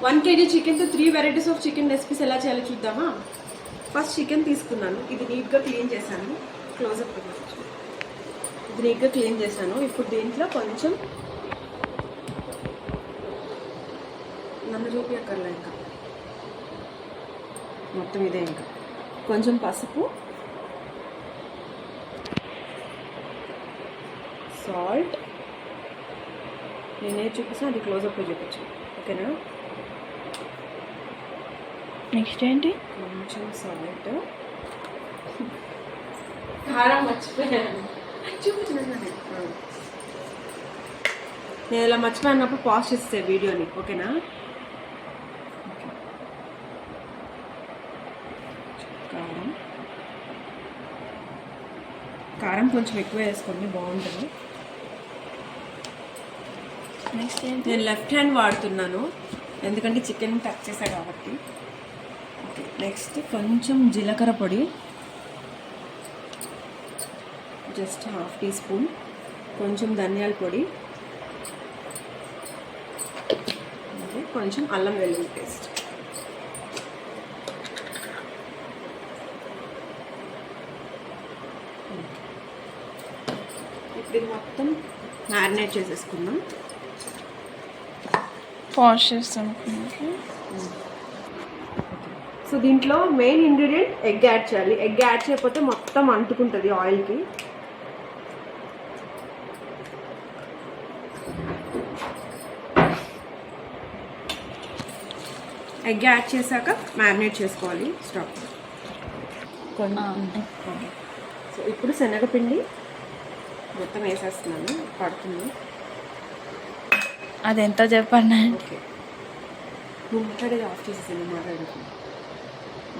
1 kg చికెన్తో 3 varieties of chicken recipes ఎలా చేయాలో చూద్దామా. ఫస్ట్ చికెన్ తీసుకున్నాను, ఇది నీట్గా క్లీన్ చేశాను. క్లోజప్ ఇది నీట్గా క్లీన్ చేశాను. ఇప్పుడు దీంట్లో కొంచెం నన్ను చూపించక్కర్లే, ఇంకా మొత్తం ఇదే. ఇంకా కొంచెం పసుపు, సాల్ట్, నేనే చూపిస్తాను, అది క్లోజప్లో చూపించు. ఓకేనా? నెక్స్ట్ ఏంటి? కొంచెం సాల్ట్, కారం మర్చిపోయాను చూపించాను. నేను ఇలా మర్చిపోయినప్పుడు పాజ్ చేస్తే వీడియోని. ఓకేనా? కారం కారం కొంచెం ఎక్కువ వేసుకోండి, బాగుంటుంది. నెక్స్ట్ ఏంటి? నేను లెఫ్ట్ హ్యాండ్ వాడుతున్నాను ఎందుకంటే చికెన్ టచ్ చేసా కాబట్టి. ఓకే, నెక్స్ట్ కొంచెం జీలకర్ర పొడి, జస్ట్ 1/2 టీ స్పూన్. కొంచెం ధనియాల పొడి, కొంచెం అల్లం వెల్లుల్లి పేస్ట్. ఇప్పుడు ఇది మొత్తం మ్యారినేట్ చేసేసుకుందాం. వాష్ చేస్తాం. సో దీంట్లో మెయిన్ ఇంగ్రీడియంట్ ఎగ్ యాడ్ చేయాలి. ఎగ్ యాడ్ చేయకపోతే మొత్తం అంటుకుంటుంది ఆయిల్కి. ఎగ్ యాడ్ చేశాక మ్యారినేట్ చేసుకోవాలి. స్టాప్. ఓకే, సో ఇప్పుడు శనగపిండి మొత్తం వేసేస్తున్నాను, పడుతుంది. అది ఎంత చెప్పండి. ఓకే, నువ్వు మాట్లాడేది ఆఫ్ చేసేసాను, మాట్లాడుతుంది.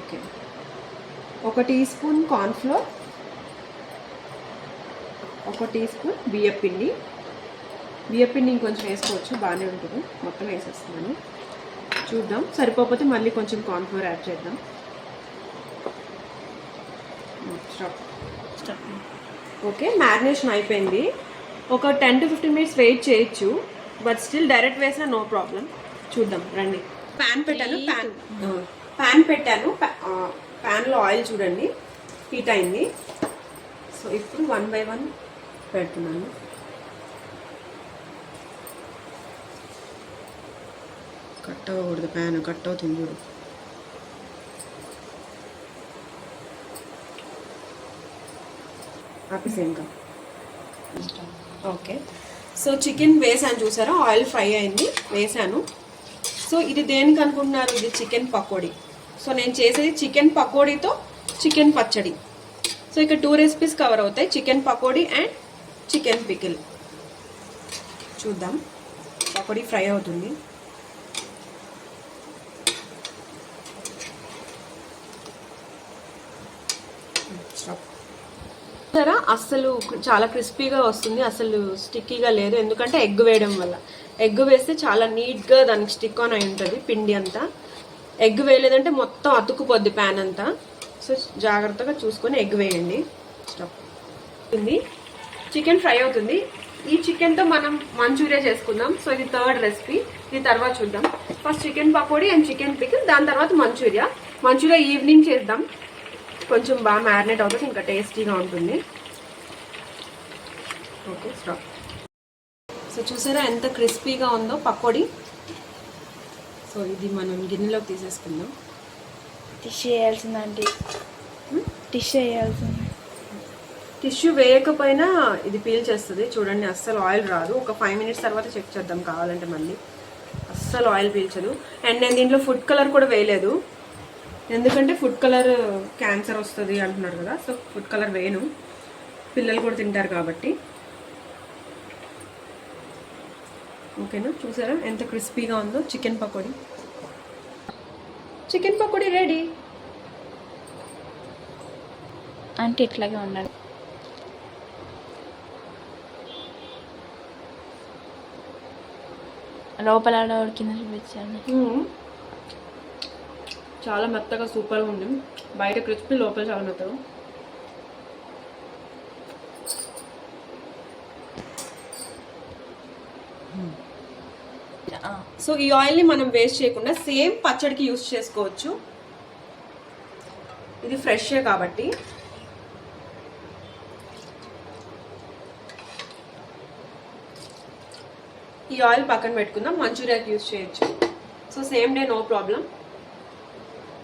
Okay, 1 teaspoon cornflour, 1 teaspoon బియ్యపిండి. బియ్యపిండి ఇంకొంచెం వేసుకోవచ్చు, బాగానే ఉంటుంది. మొత్తం వేసేస్తున్నాను. చూద్దాం, సరిపోకపోతే మళ్ళీ కొంచెం కార్న్ఫ్లోర్ యాడ్ చేద్దాం. ఓకే, మ్యారినేషన్ అయిపోయింది. ఒక 10 to 15 మినిట్స్ వెయిట్ చేయొచ్చు, బట్ స్టిల్ డైరెక్ట్ వేసినా నో ప్రాబ్లం. చూద్దాం రండి. ప్యాన్ పెట్టాను. ప్యాన్లో ఆయిల్ చూడండి హీట్ అయింది. సో ఇప్పుడు 1 by 1 పెడుతున్నాను. కట్ అవ్వకూడదు, ప్యాన్ కట్ అవుతుంది చూడు. ఆపేసే ఇంకా. ఓకే, సో చికెన్ వేసాను, చూసారా? ఆయిల్ ఫ్రై అయింది, వేసాను. సో ఇది దేనికి అనుకుంటున్నారు? ఇది చికెన్ పకోడీ. సో నేను చేసేది చికెన్ పకోడీతో చికెన్ పచ్చడి. సో ఇక్కడ 2 రెసిపీస్ కవర్ అవుతాయి, chicken pakodi and chicken pickle. చూద్దాం. పకోడీ ఫ్రై అవుతుంది. సరే, అస్సలు చాలా క్రిస్పీగా వస్తుంది, అసలు స్టిక్కీగా లేదు. ఎందుకంటే ఎగ్ వేయడం వల్ల. ఎగ్ వేస్తే చాలా నీట్గా దానికి స్టిక్ ఆన్ అయి ఉంటుంది పిండి అంతా. ఎగ్ వేయలేదంటే మొత్తం అతుక్కుపోద్ది ప్యాన్ అంతా. సో జాగ్రత్తగా చూసుకొని ఎగ్ వేయండి. స్టప్. చికెన్ ఫ్రై అవుతుంది. ఈ చికెన్తో మనం మంచూరియా చేసుకుందాం. సో ఇది 3rd రెసిపీ, ఇది తర్వాత చూద్దాం. First chicken pakodi and chicken pickle, దాని తర్వాత మంచూరియా. మంచూరియా ఈవినింగ్ చేద్దాం, కొంచెం బాగా మ్యారినేట్ అవుతుంది, ఇంకా టేస్టీగా ఉంటుంది. Okay, stop. సో చూసారా ఎంత క్రిస్పీగా ఉందో పకోడీ. సో ఇది మనం గిన్నెలోకి తీసేసుకుందాం. డిష్ చేయాల్సిందండి, డిష్ చేయాల్సింది. టిష్యూ వేయకపోయినా ఇది పీల్ చేస్తుంది. చూడండి, అస్సలు ఆయిల్ రాదు. ఒక 5 మినిట్స్ తర్వాత చెక్ చేద్దాం కావాలంటే మళ్ళీ. అస్సలు ఆయిల్ పీల్చదు. అండ్ నేను దీంట్లో ఫుడ్ కలర్ కూడా వేయలేదు, ఎందుకంటే ఫుడ్ కలర్ క్యాన్సర్ వస్తుంది అంటున్నారు కదా. సో ఫుడ్ కలర్ వేయను, పిల్లలు కూడా తింటారు కాబట్టి. ఓకేనా? చూసారా ఎంత క్రిస్పీగా ఉందో chicken pakodi. Chicken pakodi ready. అంటే ఇట్లాగే ఉండాలి. లోపల ఉడికింద చూపించండి. చాలా మెత్తగా సూపర్గా ఉంది. బయట క్రిస్పీ, లోపల చాలా మెత్తగా. సో ఈ ఆయిల్ని మనం వేస్ట్ చేయకుండా సేమ్ పచ్చడికి యూస్ చేసుకోవచ్చు. ఇది ఫ్రెష్ కాబట్టి. ఈ ఆయిల్ పక్కన పెట్టుకుందాం, మంచూరియాకి యూస్ చేయొచ్చు. So same day no problem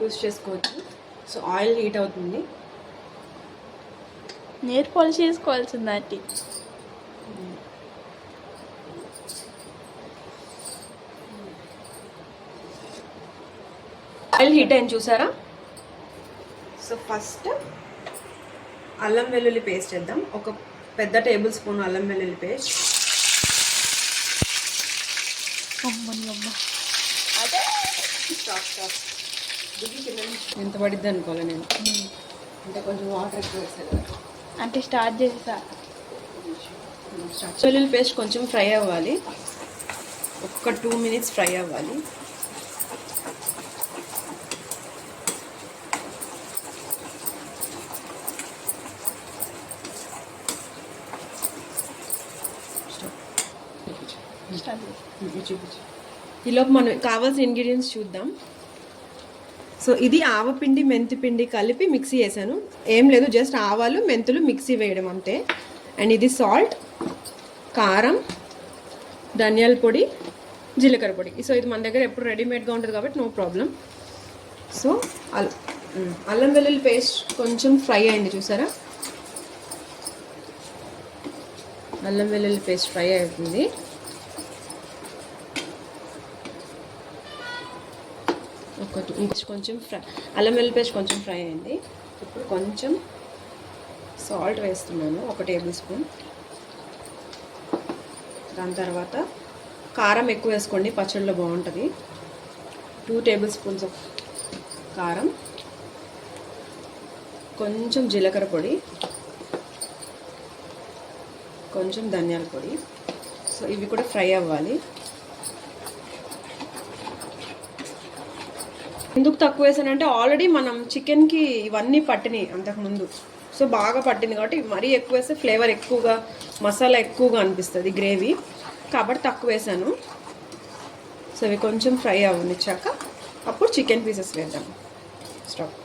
use చేసుకోవచ్చు. సో ఆయిల్ హీట్ అవుతుంది. నేర్ పాలిష్ చేసుకోవాల్సింది ఆంటీ. ఆయిల్ హీట్ అయింది చూసారా. సో ఫస్ట్ అల్లం వెల్లుల్లి పేస్ట్ వేద్దాం. ఒక పెద్ద టేబుల్ స్పూన్ అల్లం వెల్లుల్లి పేస్ట్. ఎంత పడిద్ది అనుకోవాలి నేను, అంటే కొంచెం వాటర్ ఎక్కువ వేసాను అంటే స్టార్ట్ చేసా. వెల్లుల్లి పేస్ట్ కొంచెం ఫ్రై అవ్వాలి, ఒక 2 minutes ఫ్రై అవ్వాలి. ఈలోపు మనం కావాల్సిన ఇంగ్రీడియంట్స్ చూద్దాం. సో ఇది ఆవపిండి మెంతిపిండి కలిపి మిక్సీ వేసాను. ఏం లేదు, జస్ట్ ఆవాలు మెంతులు మిక్సీ వేయడం అంతే. అండ్ ఇది సాల్ట్, కారం, ధనియాల పొడి, జీలకర్ర పొడి. సో ఇది మన దగ్గర ఎప్పుడు రెడీమేడ్గా ఉంటుంది కాబట్టి నో ప్రాబ్లం. సో అల్లం వెల్లుల్లి పేస్ట్ కొంచెం ఫ్రై అయింది చూసారా. అల్లం వెల్లుల్లి పేస్ట్ ఫ్రై అవుతుంది. కొంచెం ఫ్రై, అల్లం వెల్లుల్లి పేస్ట్ కొంచెం ఫ్రై అయింది. ఇప్పుడు కొంచెం సాల్ట్ వేస్తున్నాను, 1 టేబుల్ స్పూన్. దాని తర్వాత కారం ఎక్కువ వేసుకోండి, పచ్చడిలో బాగుంటుంది. 2 టేబుల్ స్పూన్స్ ఆఫ్ కారం, కొంచెం జీలకర్ర పొడి, కొంచెం ధనియాల పొడి. సో ఇవి కూడా ఫ్రై అవ్వాలి. ఎందుకు తక్కువ వేసానంటే ఆల్రెడీ మనం చికెన్కి ఇవన్నీ పట్టినాయి అంతకుముందు. సో బాగా పట్టింది కాబట్టి మరీ ఎక్కువ వేస్తే ఫ్లేవర్ ఎక్కువగా, మసాలా ఎక్కువగా అనిపిస్తుంది గ్రేవీ, కాబట్టి తక్కువ వేసాను. సో ఇవి కొంచెం ఫ్రై అవ్వనిచ్చాక అప్పుడు చికెన్ పీసెస్ వేద్దాం. స్టవ్.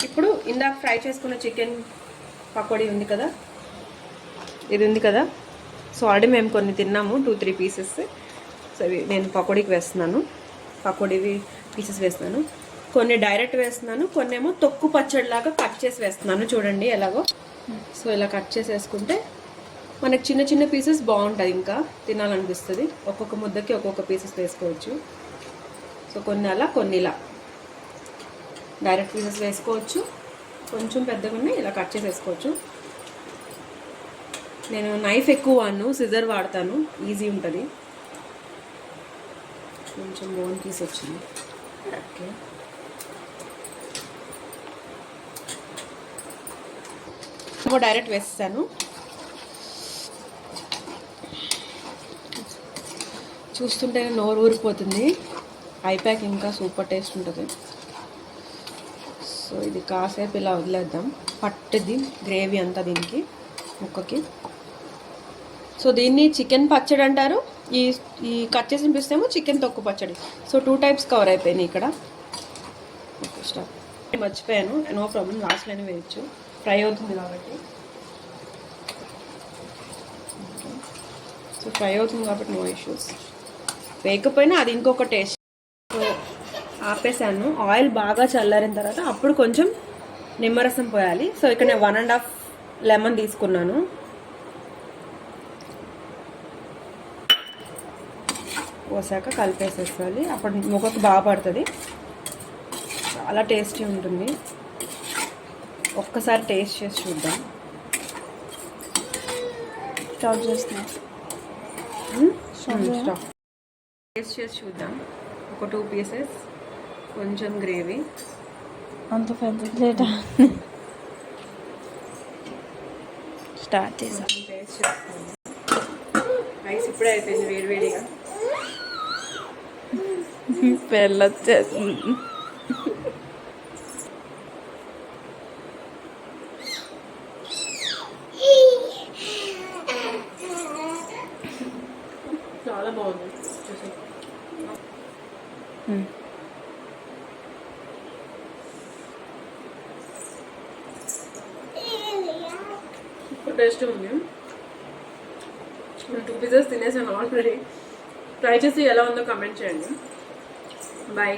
ఇప్పుడు ఇందాక ఫ్రై చేసుకున్న చికెన్ పకోడీ ఉంది కదా, ఇది ఉంది కదా. సో ఆల్రెడీ మేము కొన్ని తిన్నాము, 2-3 పీసెస్. సో ఇవి నేను పకోడీకి వేస్తున్నాను, పకోడీవి పీసెస్ వేస్తున్నాను. కొన్ని డైరెక్ట్ వేస్తున్నాను, కొన్ని ఏమో తొక్కు పచ్చడిలాగా కట్ చేసి వేస్తున్నాను. చూడండి ఎలాగో. సో ఇలా కట్ చేసి వేసుకుంటే మనకి చిన్న చిన్న పీసెస్ బాగుంటుంది, ఇంకా తినాలనిపిస్తుంది. ఒక్కొక్క ముద్దకి ఒక్కొక్క పీసెస్ వేసుకోవచ్చు. సో కొన్ని అలా, కొన్ని ఇలా డైరెక్ట్ పీసెస్ వేసుకోవచ్చు. కొంచెం పెద్దగా ఉన్నాయి, ఇలా కట్ చేసి వేసుకోవచ్చు. నేను నైఫ్ ఎక్కువ వాడను, సిజర్ వాడతాను, ఈజీ ఉంటుంది. కొంచెం బోన్ పీస్ వచ్చింది. ఓకే, డైరెక్ట్ వేస్తాను. చూస్తుంటే నోరు ఊరిపోతుంది. ఐప్యాక్ ఇంకా సూపర్ టేస్ట్ ఉంటుంది. సో ఇది కాసేపు ఇలా వదిలేద్దాం, పట్టుది గ్రేవీ అంతా దీనికి, ముక్కకి. సో దీన్ని చికెన్ పచ్చడి అంటారు. ఈ కట్ చేసిన పీస్ ఏమో చికెన్ తొక్కు పచ్చడి. సో 2 టైప్స్ కవర్ అయిపోయినాయి ఇక్కడ. Okay, stop. మర్చిపోయాను, నో ప్రాబ్లం, లాస్ట్లోనే వేయచ్చు, ఫ్రై అవుతుంది కాబట్టి. సో ఫ్రై అవుతుంది కాబట్టి నో ఇష్యూస్. వేయకపోయినా అది ఇంకొక టేస్ట్. సో ఆపేసాను. ఆయిల్ బాగా చల్లారిన తర్వాత అప్పుడు కొంచెం నిమ్మరసం పోయాలి. సో ఇక్కడ నేను 1.5 లెమన్ తీసుకున్నాను. పోసాక కలిపేసేసుకోవాలి, అప్పుడు ముక్కకు బాగా పడుతుంది, చాలా టేస్టీ ఉంటుంది. ఒక్కసారి టేస్ట్ చేసి చూద్దాం. స్టాప్ చేస్తున్నా. స్టాప్. టేస్ట్ చేసి చూద్దాం. ఒక 2 పీసెస్, కొంచెం గ్రేవీ. అంత పెద్ద ప్లేటా? స్టార్ట్ చేసా. టేస్ట్ చేస్తాను. రైస్ ఇప్పుడే అయిపోయింది వేడివేడిగా. పెళ్ళొచ్చేస్తుంది. చాలా బాగుంది. ఇప్పుడు టేస్ట్ ఉంది. 2 పీసెస్ తినేసాను ఆల్రెడీ. ట్రై చేసి ఎలా ఉందో కమెంట్ చేయండి. బాయ్.